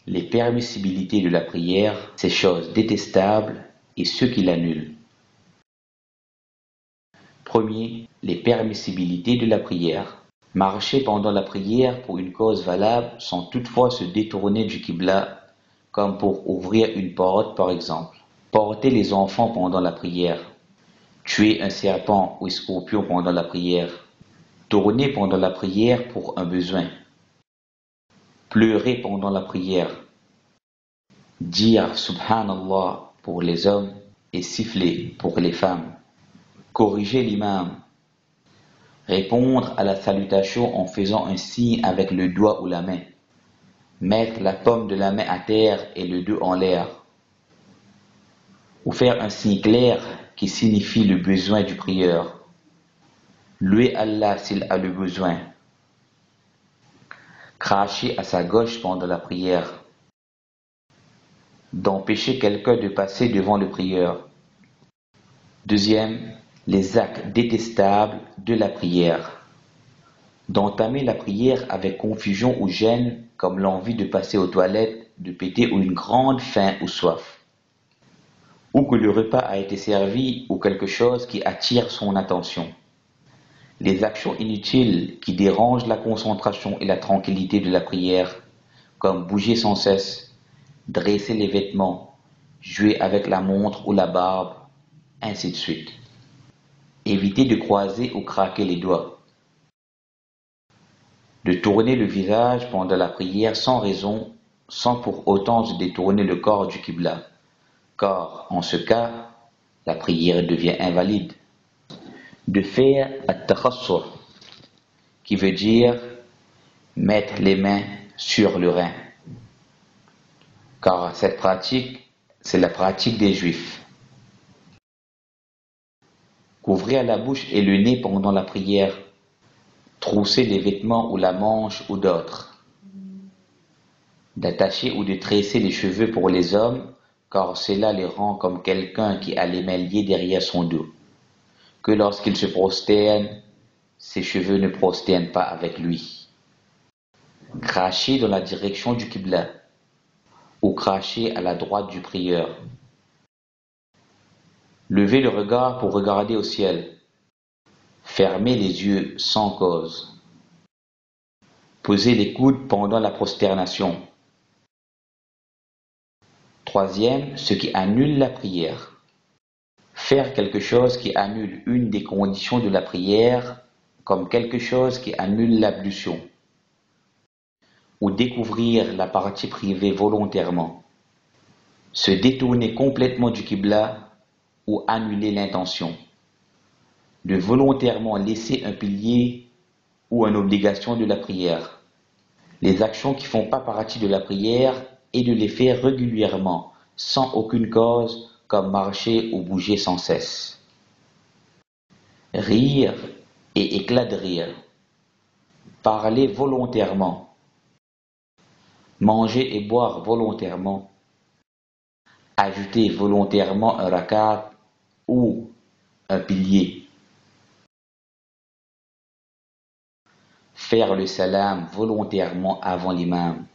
les permissibilités de la prière, ses choses détestables et ceux qui l'annulent. Premier, les permissibilités de la prière. Marcher pendant la prière pour une cause valable sans toutefois se détourner du Qibla, comme pour ouvrir une porte par exemple. Porter les enfants pendant la prière. Tuer un serpent ou un scorpion pendant la prière. Tourner pendant la prière pour un besoin. Pleurer pendant la prière. Dire Subhanallah pour les hommes et siffler pour les femmes. Corriger l'imam. Répondre à la salutation en faisant un signe avec le doigt ou la main. Mettre la paume de la main à terre et le dos en l'air. Ou faire un signe clair qui signifie le besoin du prieur. Louer Allah s'il a le besoin. Cracher à sa gauche pendant la prière. D'empêcher quelqu'un de passer devant le prieur. Deuxième, les actes détestables de la prière. D'entamer la prière avec confusion ou gêne, comme l'envie de passer aux toilettes, de péter ou une grande faim ou soif. Ou que le repas a été servi ou quelque chose qui attire son attention. Les actions inutiles qui dérangent la concentration et la tranquillité de la prière, comme bouger sans cesse, dresser les vêtements, jouer avec la montre ou la barbe, ainsi de suite. Éviter de croiser ou craquer les doigts. De tourner le visage pendant la prière sans raison, sans pour autant se détourner le corps du Qibla, car en ce cas, la prière devient invalide. De faire at-takhassur, qui veut dire mettre les mains sur le rein, car cette pratique, c'est la pratique des Juifs. Couvrir la bouche et le nez pendant la prière, trousser les vêtements ou la manche ou d'autres. D'attacher ou de tresser les cheveux pour les hommes, car cela les rend comme quelqu'un qui a les mains liées derrière son dos, que lorsqu'il se prosterne, ses cheveux ne prosternent pas avec lui. Cracher dans la direction du Qibla, ou cracher à la droite du prieur. Lever le regard pour regarder au ciel. Fermer les yeux sans cause. Poser les coudes pendant la prosternation. Troisième, ce qui annule la prière. Faire quelque chose qui annule une des conditions de la prière, comme quelque chose qui annule l'ablution. Ou découvrir la partie privée volontairement. Se détourner complètement du Qibla ou annuler l'intention. De volontairement laisser un pilier ou une obligation de la prière. Les actions qui font pas partie de la prière et de les faire régulièrement, sans aucune cause, comme marcher ou bouger sans cesse. Rire et éclat de rire. Parler volontairement. Manger et boire volontairement. Ajouter volontairement un rakat ou un pilier. Faire le salam volontairement avant l'imam.